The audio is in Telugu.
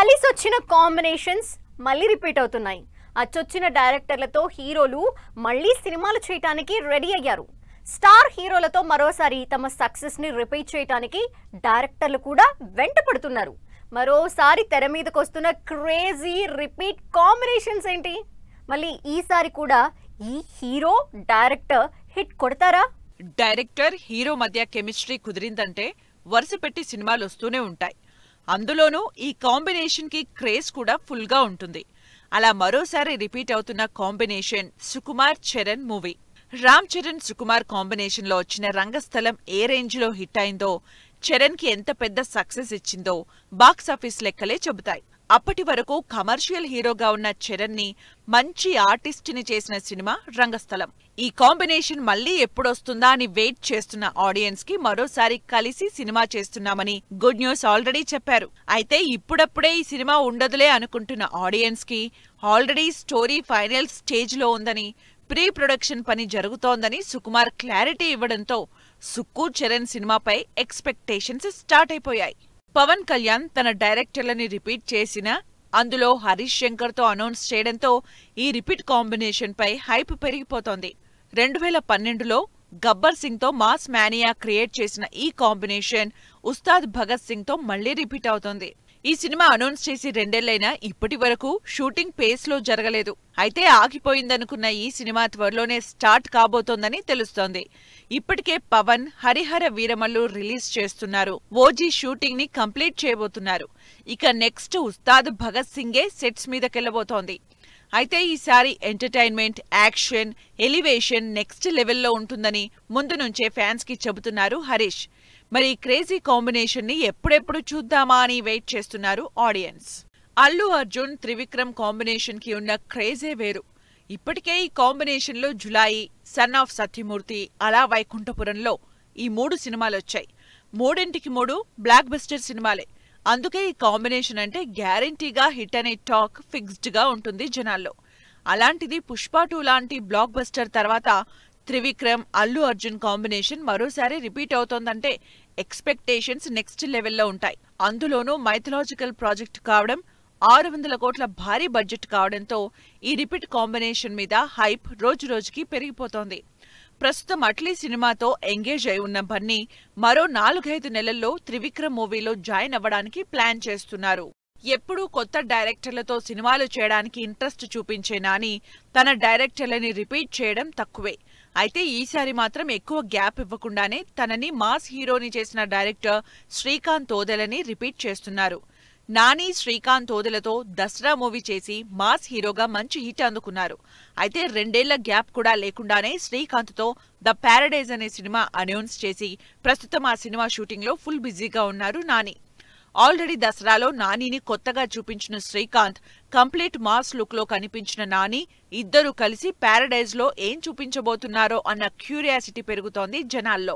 కలిసొచ్చిన కాంబినేషన్స్ మళ్ళీ రిపీట్ అవుతున్నాయి. అచ్చొచ్చిన డైరెక్టర్లతో హీరోలు మళ్ళీ సినిమాలు చేయడానికి రెడీ అయ్యారు. స్టార్ హీరోలతో మరోసారి తమ సక్సెస్ ని రిపీట్ చేయడానికి డైరెక్టర్లు కూడా వెంట పడుతున్నారు. మరోసారి తెర మీదకి వస్తున్న క్రేజీ రిపీట్ కాంబినేషన్స్ ఏంటి? మళ్ళీ ఈసారి కూడా ఈ హీరో డైరెక్టర్ హిట్ కొడతారా? డైరెక్టర్ హీరో మధ్య కెమిస్ట్రీ కుదిరిందంటే వరుస పెట్టి సినిమాలు వస్తూనే ఉంటాయి. అందులోనూ ఈ కాంబినేషన్ కి క్రేజ్ కూడా ఫుల్ గా ఉంటుంది. అలా మరోసారి రిపీట్ అవుతున్న combination Sukumar Charan movie. Ram Charan Sukumar combination లో వచ్చిన రంగస్థలం ఏ రేంజ్ లో హిట్ అయిందో, చరణ్ కి ఎంత పెద్ద సక్సెస్ ఇచ్చిందో బాక్సాఫీస్ లెక్కలే చెబుతాయి. అప్పటి వరకు కమర్షియల్ హీరోగా ఉన్న చరణ్ ని మంచి ఆర్టిస్ట్ ని చేసిన సినిమా రంగస్థలం. ఈ కాంబినేషన్ మళ్లీ ఎప్పుడొస్తుందా అని వెయిట్ చేస్తున్న ఆడియన్స్ కి మరోసారి కలిసి సినిమా చేస్తున్నామని గుడ్ న్యూస్ ఆల్రెడీ చెప్పారు. అయితే ఇప్పుడప్పుడే ఈ సినిమా ఉండదులే అనుకుంటున్న ఆడియన్స్ కి ఆల్రెడీ స్టోరీ ఫైనల్ స్టేజ్ లో ఉందని, ప్రీ ప్రొడక్షన్ పని జరుగుతోందని సుకుమార్ క్లారిటీ ఇవ్వడంతో సుక్కు చరణ్ సినిమాపై ఎక్స్పెక్టేషన్స్ స్టార్ట్ అయిపోయాయి. పవన్ కళ్యాణ్ తన డైరెక్టర్లని రిపీట్ చేసినా అందులో హరీష్ శంకర్ తో అనౌన్స్ చేయడంతో ఈ రిపీట్ కాంబినేషన్ పై హైప్ పెరిగిపోతోంది. 2012లో గబ్బర్ సింగ్ తో మాస్ మానియా క్రియేట్ చేసిన ఈ కాంబినేషన్ ఉస్తాద్ భగత్ సింగ్ తో మళ్లీ రిపీట్ అవుతోంది. ఈ సినిమా అనౌన్స్ చేసి 2 ఏళ్లైనా ఇప్పటి వరకు షూటింగ్ పేస్ లో జరగలేదు. అయితే ఆగిపోయిందనుకున్న ఈ సినిమా త్వరలోనే స్టార్ట్ కాబోతోందని తెలుస్తోంది. ఇప్పటికే పవన్ హరిహర వీరమల్లు రిలీజ్ చేస్తున్నారు. ఓజీ షూటింగ్ ని కంప్లీట్ చేయబోతున్నారు. ఇక నెక్స్ట్ ఉస్తాద్ భగత్ సింగే సెట్స్ మీదకెళ్లబోతోంది. అయితే ఈసారి ఎంటర్టైన్మెంట్, యాక్షన్, ఎలివేషన్ నెక్స్ట్ లెవెల్లో ఉంటుందని ముందు నుంచే ఫ్యాన్స్ కి చెబుతున్నారు హరీష్. మరి ఈ క్రేజీ కాంబినేషన్ ని ఎప్పుడెప్పుడు చూద్దామా అని వెయిట్ చేస్తున్నారు ఆడియన్స్. అల్లు అర్జున్, త్రివిక్రమ్ కాంబినేషన్ కి ఉన్న క్రేజే వేరు. ఇప్పటికే ఈ కాంబినేషన్ లో జులాయి, సన్ ఆఫ్ సత్యమూర్తి, అలా వైకుంఠపురంలో ఈ 3 సినిమాలొచ్చాయి. 3 బ్లాక్ బస్టర్ సినిమాలే. అందుకే ఈ కాంబినేషన్ అంటే గ్యారంటీగా హిట్ అనే టాక్ ఫిక్స్డ్ గా ఉంటుంది జనాల్లో. అలాంటిది పుష్ప 2 లాంటి బ్లాక్ బస్టర్ తర్వాత త్రివిక్రమ్, అల్లు అర్జున్ కాంబినేషన్ మరోసారి రిపీట్ అవుతోందంటే ఎక్స్పెక్టేషన్స్ నెక్స్ట్ లెవెల్లో ఉంటాయి. అందులోనూ మైథలాజికల్ ప్రాజెక్ట్ కావడం, 600 కోట్ల భారీ బడ్జెట్ కావడంతో ఈ రిపీట్ కాంబినేషన్ మీద హైప్ రోజురోజుకి పెరిగిపోతోంది. ప్రస్తుతం అట్లీ సినిమాతో ఎంగేజ్ అయి ఉన్న బన్నీ మరో 4-5 నెలల్లో త్రివిక్రమ్ మూవీలో జాయిన్ అవ్వడానికి ప్లాన్ చేస్తున్నారు. ఎప్పుడూ కొత్త డైరెక్టర్లతో సినిమాలు చేయడానికి ఇంట్రెస్ట్ చూపించే నాని తన డైరెక్టర్లని రిపీట్ చేయడం తక్కువే. అయితే ఈసారి మాత్రం ఎక్కువ గ్యాప్ ఇవ్వకుండానే తనని మాస్ హీరోని చేసిన డైరెక్టర్ శ్రీకాంత్ ఓదెలని రిపీట్ చేస్తున్నారు. నాని, శ్రీకాంత్ ఓదెలతో దసరా మూవీ చేసి మాస్ హీరోగా మంచి హిట్ అందుకున్నారు. అయితే 2 ఏళ్ల గ్యాప్ కూడా లేకుండానే శ్రీకాంత్తో ద ప్యారడైజ్ అనే సినిమా అనౌన్స్ చేసి ప్రస్తుతం ఆ సినిమా షూటింగ్ లో ఫుల్ బిజీగా ఉన్నారు నాని. ఆల్రెడీ దసరాలో నానిని కొత్తగా చూపించిన శ్రీకాంత్, కంప్లీట్ మాస్ లుక్ లో కనిపించిన నాని ఇద్దరూ కలిసి ప్యారడైజ్ లో ఏం చూపించబోతున్నారో అన్న క్యూరియాసిటీ పెరుగుతోంది జనాల్లో.